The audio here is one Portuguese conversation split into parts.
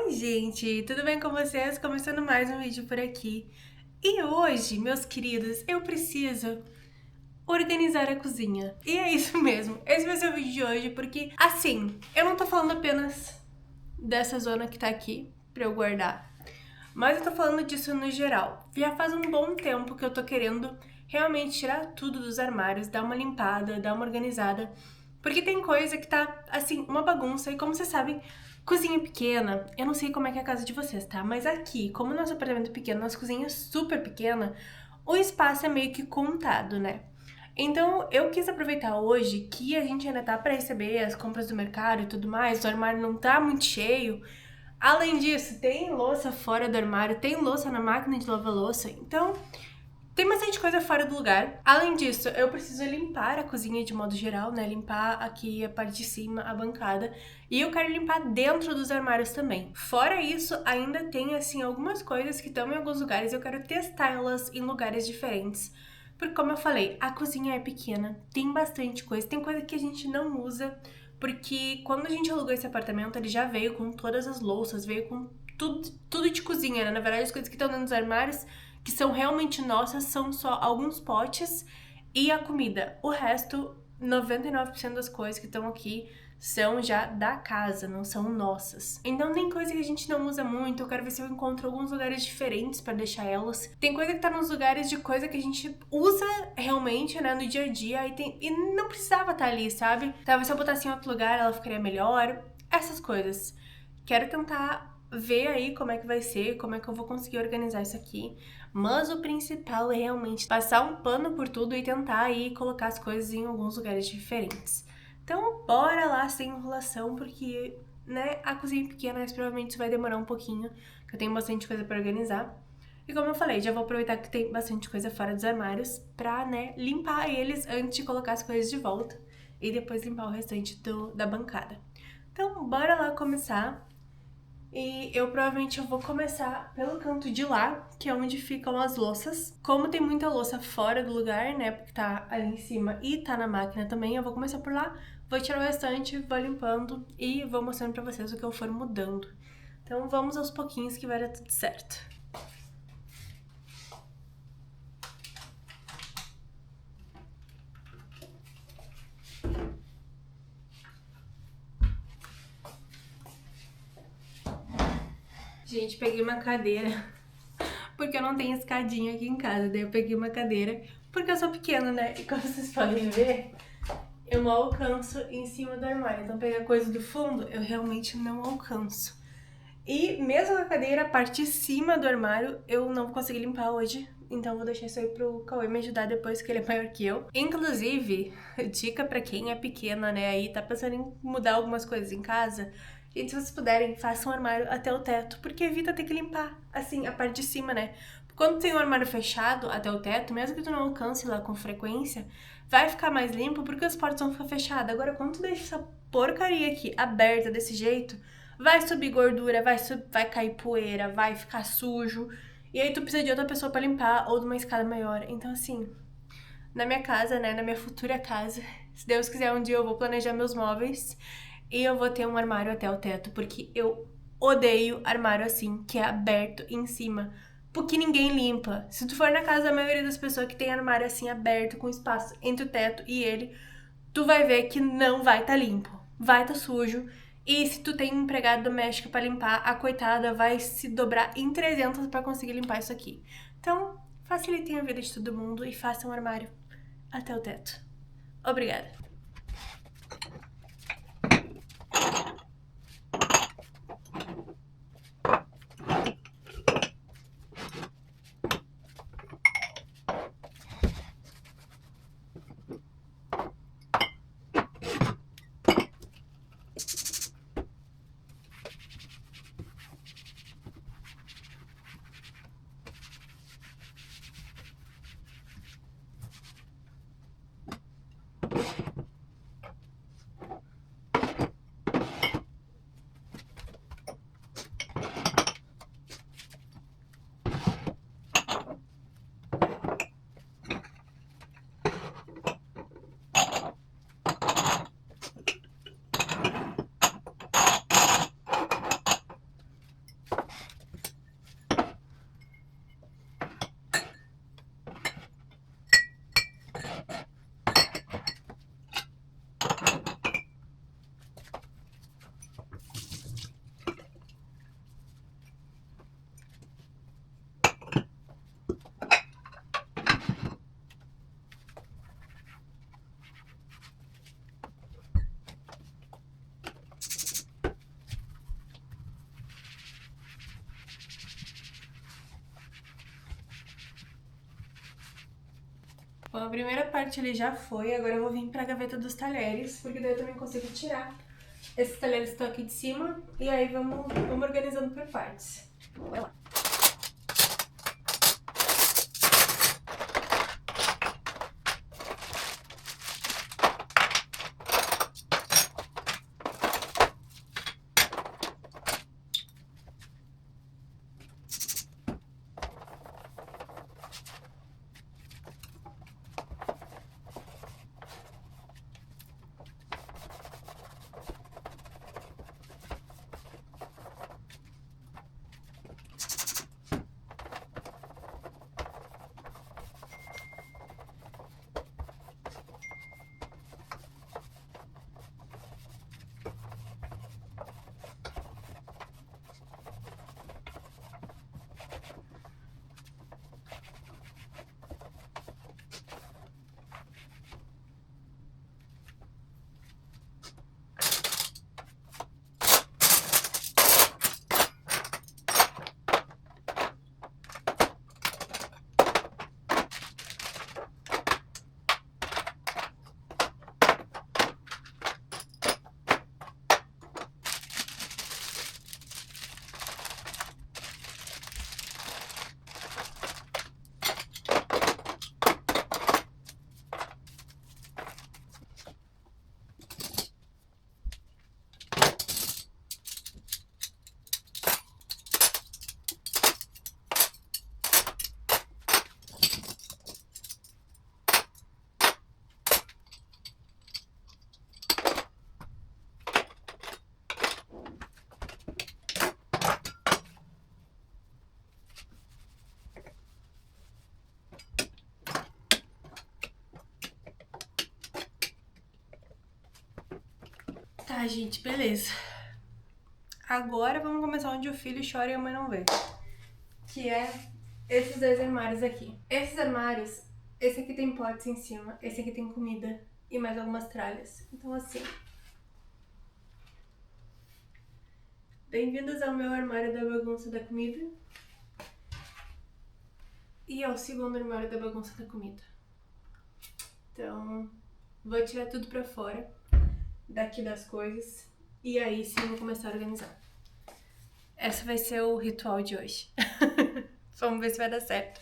Oi, gente, tudo bem com vocês? Começando mais um vídeo por aqui. E hoje, meus queridos, eu preciso organizar a cozinha. E é isso mesmo, esse vai ser o vídeo de hoje, porque, assim, eu não tô falando apenas dessa zona que tá aqui pra eu guardar, mas eu tô falando disso no geral. Já faz um bom tempo que eu tô querendo realmente tirar tudo dos armários, dar uma limpada, dar uma organizada, porque tem coisa que tá, assim, uma bagunça. E como vocês sabem, cozinha pequena, eu não sei como é que é a casa de vocês, tá? Mas aqui, como nosso apartamento é pequeno, nossa cozinha é super pequena, o espaço é meio que contado, né? Então, eu quis aproveitar hoje que a gente ainda tá pra receber as compras do mercado e tudo mais, o armário não tá muito cheio. Além disso, tem louça fora do armário, tem louça na máquina de lavar louça, então tem bastante coisa fora do lugar. Além disso, eu preciso limpar a cozinha de modo geral, né? Limpar aqui a parte de cima, a bancada. E eu quero limpar dentro dos armários também. Fora isso, ainda tem, assim, algumas coisas que estão em alguns lugares. Eu quero testá-las em lugares diferentes. Porque, como eu falei, a cozinha é pequena, tem bastante coisa. Tem coisa que a gente não usa, porque quando a gente alugou esse apartamento, ele já veio com todas as louças, veio com tudo de cozinha, né? Na verdade, as coisas que estão dentro dos armários que são realmente nossas são só alguns potes e a comida. O resto, 99% das coisas que estão aqui são já da casa, não são nossas. Então tem coisa que a gente não usa muito, eu quero ver se eu encontro alguns lugares diferentes pra deixar elas. Tem coisa que tá nos lugares de coisa que a gente usa realmente, né, no dia a dia e não precisava estar ali, sabe? Talvez se eu botasse em outro lugar ela ficaria melhor. Essas coisas. Quero tentar ver aí como é que vai ser, como é que eu vou conseguir organizar isso aqui. Mas o principal é realmente passar um pano por tudo e tentar aí colocar as coisas em alguns lugares diferentes. Então, bora lá sem enrolação, porque, né, a cozinha é pequena, mas provavelmente isso vai demorar um pouquinho, porque eu tenho bastante coisa pra organizar. E como eu falei, já vou aproveitar que tem bastante coisa fora dos armários pra, né, limpar eles antes de colocar as coisas de volta e depois limpar o restante da bancada. Então, bora lá começar. E eu provavelmente vou começar pelo canto de lá, que é onde ficam as louças. Como tem muita louça fora do lugar, né, porque tá ali em cima e tá na máquina também, eu vou começar por lá, vou tirar o restante, vou limpando e vou mostrando pra vocês o que eu for mudando. Então vamos aos pouquinhos que vai dar tudo certo. Gente, peguei uma cadeira, porque eu não tenho escadinha aqui em casa, daí eu peguei uma cadeira, porque eu sou pequena, né, e como vocês podem ver, eu não alcanço em cima do armário. Então pegar coisa do fundo, eu realmente não alcanço. E mesmo a cadeira, a parte de cima do armário, eu não vou conseguir limpar hoje. Então eu vou deixar isso aí pro Cauê me ajudar depois, que ele é maior que eu. Inclusive, dica pra quem é pequena, né, aí tá pensando em mudar algumas coisas em casa. Gente, se vocês puderem, façam um armário até o teto, porque evita ter que limpar, assim, a parte de cima, né? Quando tem um armário fechado até o teto, mesmo que tu não alcance lá com frequência, vai ficar mais limpo porque as portas vão ficar fechadas. Agora, quando tu deixa essa porcaria aqui aberta desse jeito, vai subir gordura, vai cair poeira, vai ficar sujo. E aí tu precisa de outra pessoa pra limpar ou de uma escada maior. Então, assim, na minha casa, né, na minha futura casa, se Deus quiser, um dia eu vou planejar meus móveis e eu vou ter um armário até o teto, porque eu odeio armário assim, que é aberto em cima, porque ninguém limpa. Se tu for na casa da maioria das pessoas que tem armário assim aberto, com espaço entre o teto e ele, tu vai ver que não vai tá limpo, vai tá sujo. E se tu tem empregada doméstica pra limpar, a coitada vai se dobrar em 300 pra conseguir limpar isso aqui. Então, facilitem a vida de todo mundo e façam um armário até o teto. Obrigada. Bom, a primeira parte ele já foi, agora eu vou vir pra gaveta dos talheres, porque daí eu também consigo tirar esses talheres que estão aqui de cima, e aí vamos organizando por partes. Vai lá. Tá, gente, beleza. Agora vamos começar onde o filho chora e a mãe não vê. Que é esses dois armários aqui. Esses armários, esse aqui tem potes em cima, esse aqui tem comida e mais algumas tralhas. Então assim... Bem-vindos ao meu armário da bagunça da comida. E ao segundo armário da bagunça da comida. Então, vou tirar tudo pra fora daqui das coisas. E aí sim vou começar a organizar. Esse vai ser o ritual de hoje. Vamos ver se vai dar certo.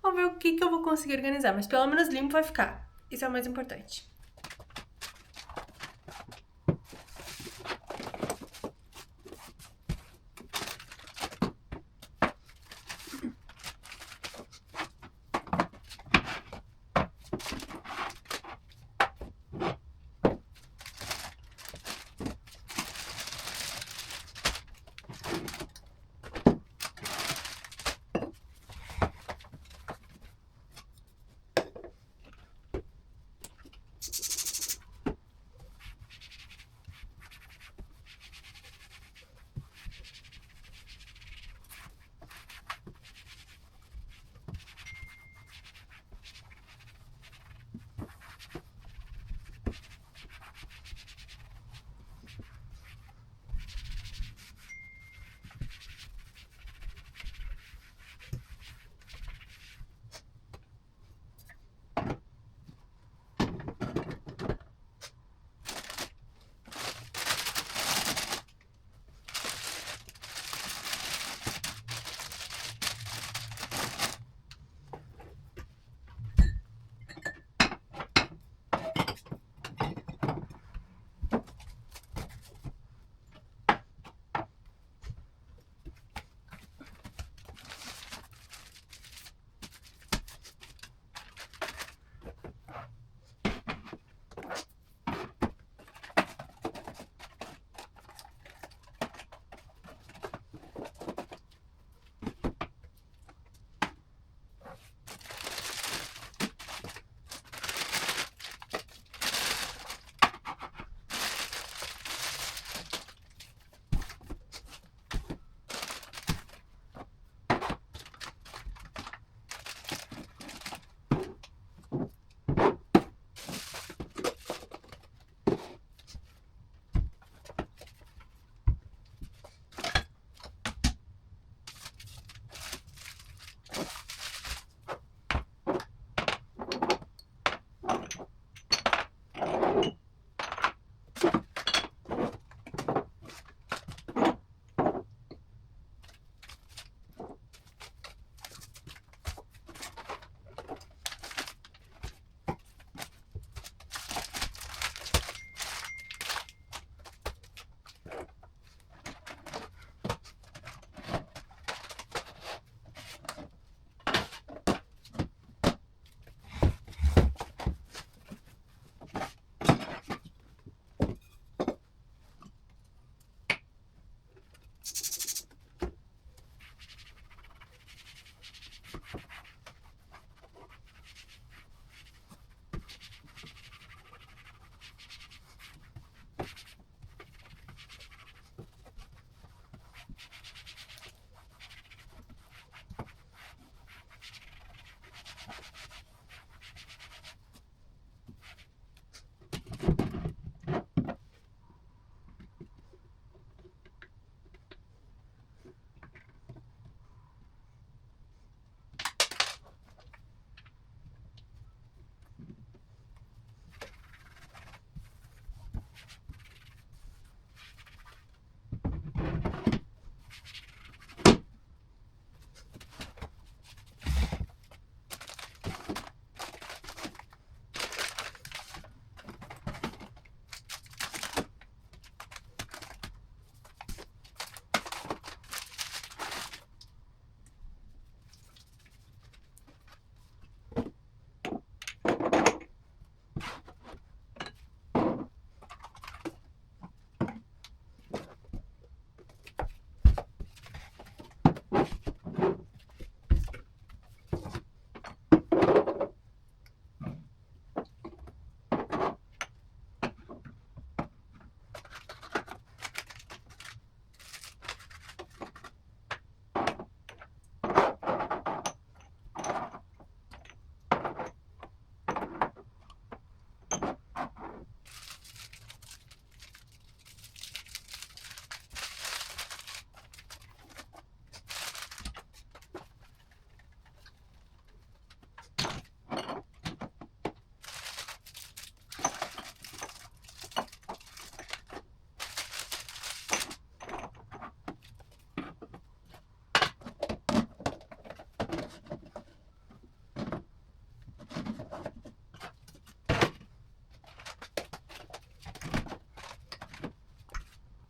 Vamos ver o que eu vou conseguir organizar. Mas pelo menos limpo vai ficar. Isso é o mais importante.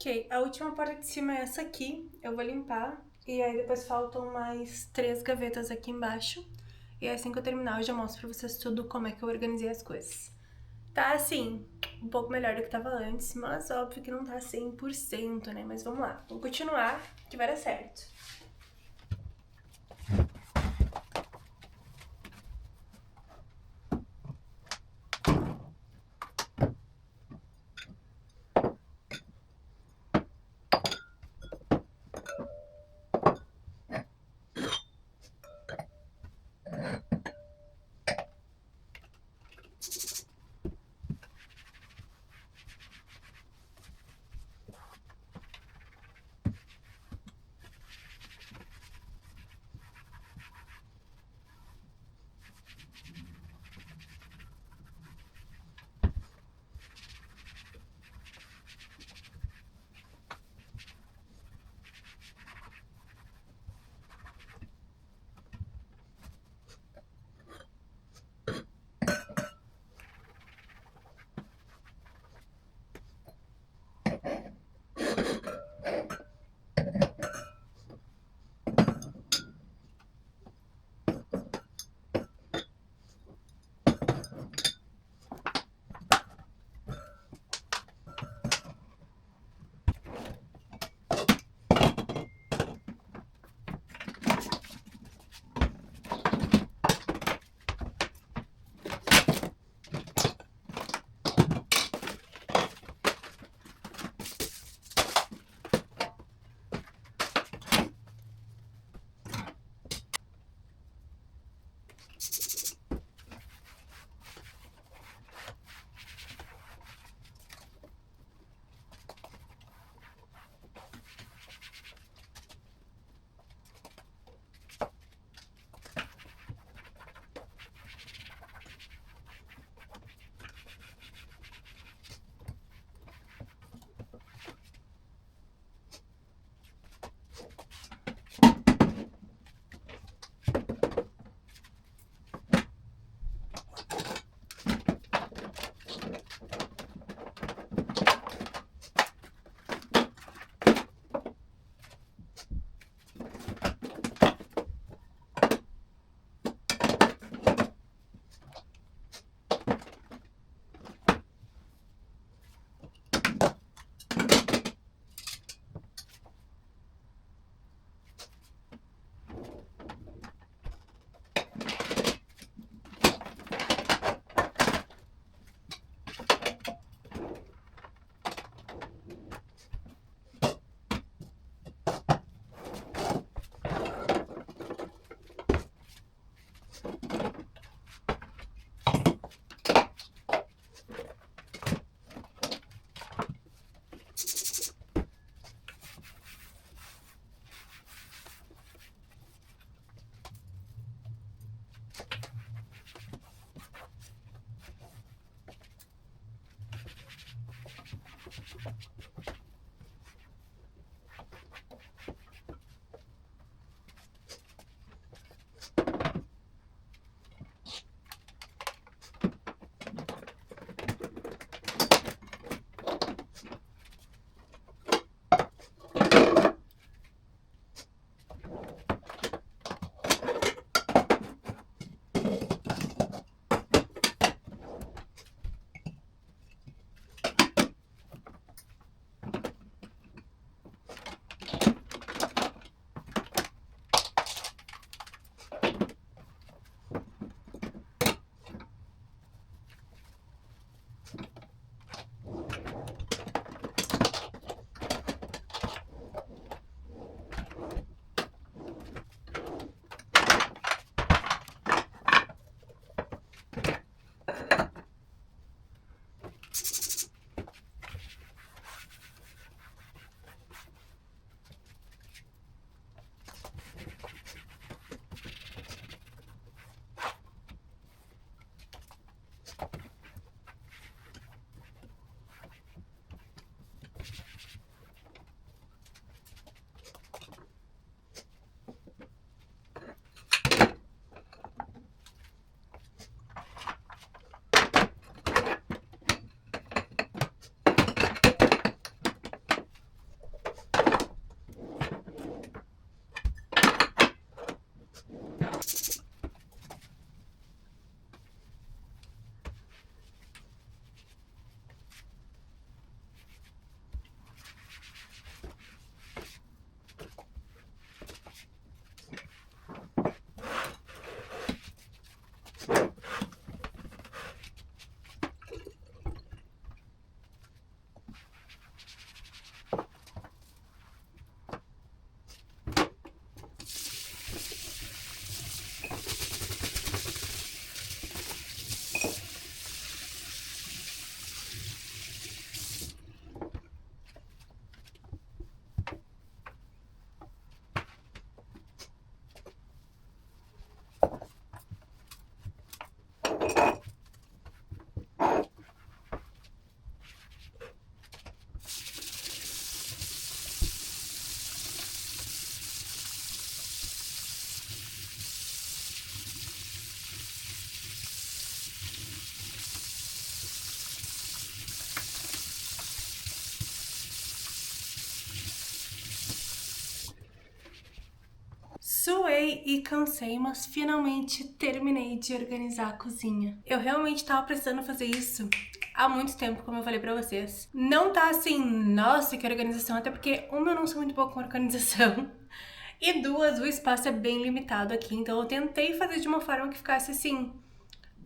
Ok, a última parte de cima é essa aqui, eu vou limpar. E aí depois faltam mais 3 gavetas aqui embaixo. E assim que eu terminar eu já mostro pra vocês tudo como é que eu organizei as coisas. Tá assim, um pouco melhor do que tava antes, mas óbvio que não tá 100%, né? Mas vamos lá, vamos continuar que vai dar certo. Suei e cansei, mas finalmente terminei de organizar a cozinha. Eu realmente tava precisando fazer isso há muito tempo, como eu falei pra vocês. Não tá assim, nossa, que organização, até porque, uma, eu não sou muito boa com organização, e duas, o espaço é bem limitado aqui, então eu tentei fazer de uma forma que ficasse assim,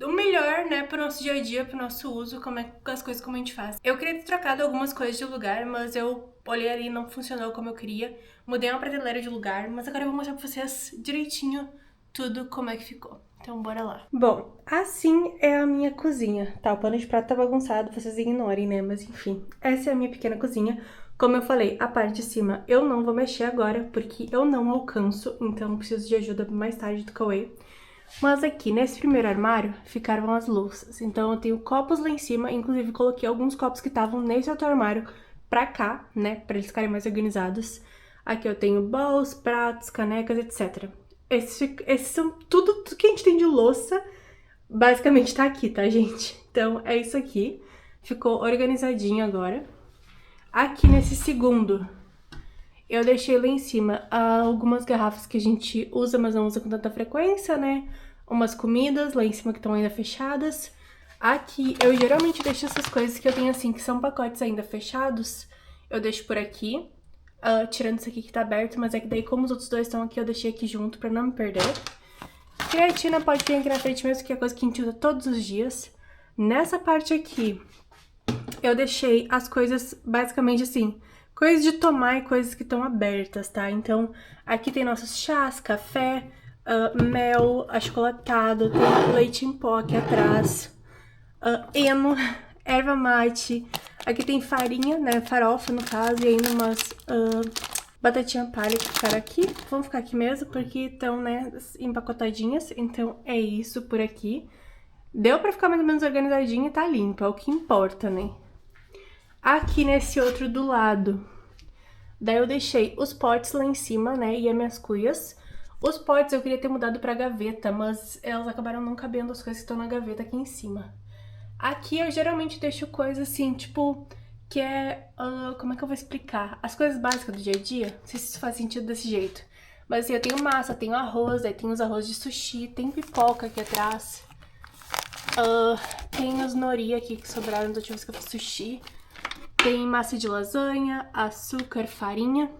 o melhor, né, pro nosso dia a dia, pro nosso uso, como é as coisas como a gente faz. Eu queria ter trocado algumas coisas de lugar, mas eu olhei ali e não funcionou como eu queria. Mudei uma prateleira de lugar, mas agora eu vou mostrar pra vocês direitinho tudo como é que ficou. Então bora lá. Bom, assim é a minha cozinha. Tá, o pano de prato tá bagunçado, vocês ignorem, né, mas enfim. Essa é a minha pequena cozinha. Como eu falei, a parte de cima eu não vou mexer agora, porque eu não alcanço, então preciso de ajuda mais tarde do Cauê. Mas aqui, nesse primeiro armário, ficaram as louças. Então eu tenho copos lá em cima, inclusive coloquei alguns copos que estavam nesse outro armário pra cá, né, pra eles ficarem mais organizados. Aqui eu tenho bowls, pratos, canecas, etc. Esses são tudo que a gente tem de louça, basicamente tá aqui, tá, gente? Então é isso aqui. Ficou organizadinho agora. Aqui nesse segundo, eu deixei lá em cima algumas garrafas que a gente usa, mas não usa com tanta frequência, né? Umas comidas lá em cima que estão ainda fechadas. Aqui, eu geralmente deixo essas coisas que eu tenho assim, que são pacotes ainda fechados. Eu deixo por aqui, tirando isso aqui que tá aberto, mas é que daí como os outros dois estão aqui, eu deixei aqui junto pra não me perder. Creatina pode vir aqui na frente mesmo, que é coisa que a gente usa todos os dias. Nessa parte aqui, eu deixei as coisas basicamente assim, coisas de tomar e coisas que estão abertas, tá? Então, aqui tem nossos chás, café, mel achocolatado, tem leite em pó aqui atrás, eno, erva mate, aqui tem farinha, né, farofa no caso, e ainda umas batatinha palha que ficaram aqui. Vão ficar aqui mesmo porque estão, né, empacotadinhas, então é isso por aqui. Deu pra ficar mais ou menos organizadinho e tá limpo, é o que importa, né? Aqui nesse outro do lado, daí eu deixei os potes lá em cima, né, e as minhas cuias. Os potes eu queria ter mudado pra gaveta, mas elas acabaram não cabendo as coisas que estão na gaveta aqui em cima. Aqui eu geralmente deixo coisas assim, tipo, que é, como é que eu vou explicar? As coisas básicas do dia a dia, não sei se isso faz sentido desse jeito. Mas assim, eu tenho massa, tenho arroz, aí tem os arroz de sushi, tem pipoca aqui atrás. Tem os nori aqui que sobraram da última vez que eu fiz sushi. Tem massa de lasanha, açúcar, farinha.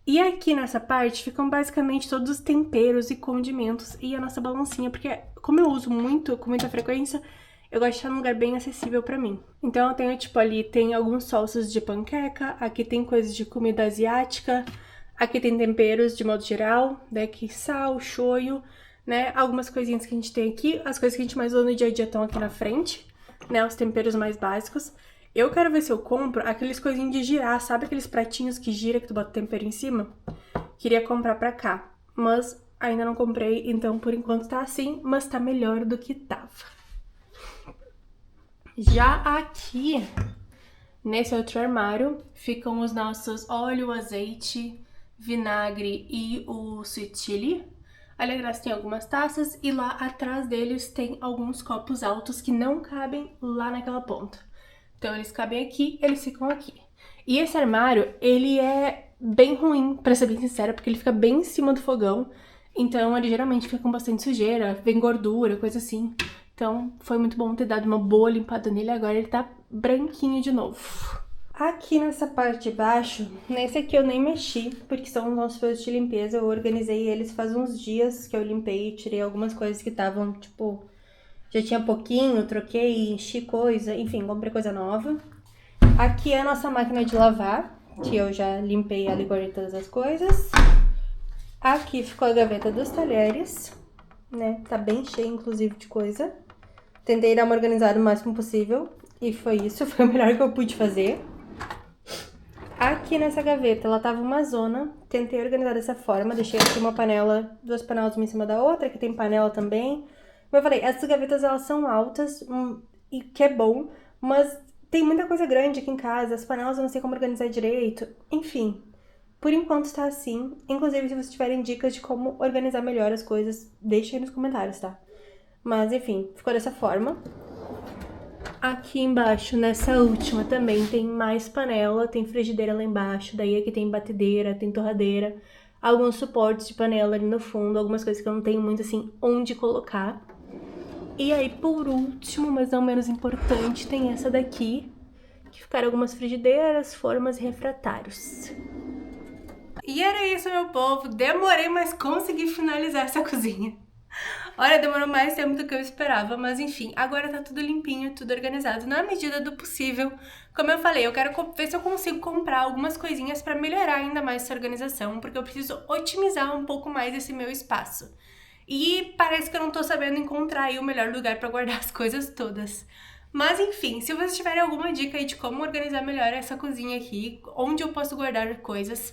E aqui nessa parte ficam basicamente todos os temperos e condimentos e a nossa balancinha, porque como eu uso muito, com muita frequência, eu gosto de deixar num lugar bem acessível pra mim. Então eu tenho, tipo, ali tem alguns salsas de panqueca, aqui tem coisas de comida asiática, aqui tem temperos de modo geral, daqui sal, shoyu, né, algumas coisinhas que a gente tem aqui, as coisas que a gente mais usa no dia a dia estão aqui na frente, né, os temperos mais básicos. Eu quero ver se eu compro aqueles coisinhos de girar, sabe aqueles pratinhos que gira que tu bota tempero em cima? Queria comprar pra cá, mas ainda não comprei, então por enquanto tá assim, mas tá melhor do que tava. Já aqui, nesse outro armário, ficam os nossos óleo, azeite, vinagre e o sweet chili. Ali atrás tem algumas taças e lá atrás deles tem alguns copos altos que não cabem lá naquela ponta. Então eles cabem aqui, eles ficam aqui. E esse armário, ele é bem ruim, pra ser bem sincera, porque ele fica bem em cima do fogão. Então ele geralmente fica com bastante sujeira, vem gordura, coisa assim. Então foi muito bom ter dado uma boa limpada nele, agora ele tá branquinho de novo. Aqui nessa parte de baixo, nesse aqui eu nem mexi, porque são os nossos produtos de limpeza. Eu organizei eles faz uns dias que eu limpei e tirei algumas coisas que estavam, tipo, já tinha pouquinho, troquei, enchi coisa, enfim, comprei coisa nova. Aqui é a nossa máquina de lavar, que eu já limpei ela e guardei todas as coisas. Aqui ficou a gaveta dos talheres, né, tá bem cheia, inclusive, de coisa. Tentei dar uma organizada o máximo possível, e foi isso, foi o melhor que eu pude fazer. Aqui nessa gaveta, ela tava uma zona, tentei organizar dessa forma, deixei aqui uma panela, duas panelas uma em cima da outra, aqui tem panela também. Como eu falei, essas gavetas, elas são altas, e que é bom, mas tem muita coisa grande aqui em casa, as panelas eu não sei como organizar direito, enfim. Por enquanto tá assim, inclusive se vocês tiverem dicas de como organizar melhor as coisas, deixem aí nos comentários, tá? Mas enfim, ficou dessa forma. Aqui embaixo, nessa última também, tem mais panela, tem frigideira lá embaixo, daí aqui tem batedeira, tem torradeira. alguns suportes de panela ali no fundo, algumas coisas que eu não tenho muito assim onde colocar. E aí, por último, mas não menos importante, tem essa daqui, que ficaram algumas frigideiras, formas e refratários. E era isso, meu povo. Demorei, mas consegui finalizar essa cozinha. Olha, demorou mais tempo do que eu esperava, mas enfim, agora tá tudo limpinho, tudo organizado na medida do possível. Como eu falei, eu quero ver se eu consigo comprar algumas coisinhas pra melhorar ainda mais essa organização, porque eu preciso otimizar um pouco mais esse meu espaço. E parece que eu não tô sabendo encontrar aí o melhor lugar pra guardar as coisas todas. Mas enfim, se vocês tiverem alguma dica aí de como organizar melhor essa cozinha aqui, onde eu posso guardar coisas,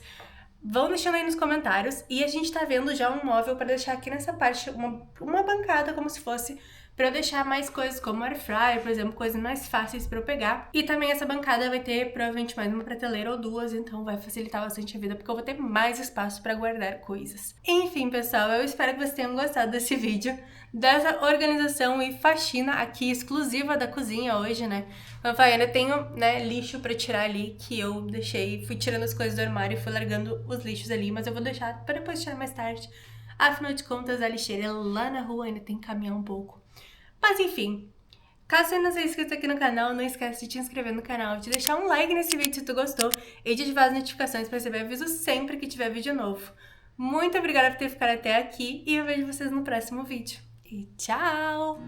vão deixando aí nos comentários. E a gente tá vendo já um móvel pra deixar aqui nessa parte, uma bancada como se fosse, pra eu deixar mais coisas como air fryer, por exemplo, coisas mais fáceis pra eu pegar. E também essa bancada vai ter provavelmente mais uma prateleira ou duas, então vai facilitar bastante a vida, porque eu vou ter mais espaço pra guardar coisas. Enfim, pessoal, eu espero que vocês tenham gostado desse vídeo, dessa organização e faxina aqui exclusiva da cozinha hoje, né? Como eu falei, ainda tenho, né, lixo pra tirar ali, que eu deixei, fui tirando as coisas do armário e fui largando os lixos ali, mas eu vou deixar pra depois tirar mais tarde. Afinal de contas, a lixeira lá na rua ainda tem que caminhar um pouco. Mas enfim, caso você não seja inscrito aqui no canal, não esquece de te inscrever no canal, de deixar um like nesse vídeo se tu gostou e de ativar as notificações para receber aviso sempre que tiver vídeo novo. Muito obrigada por ter ficado até aqui e eu vejo vocês no próximo vídeo. E tchau!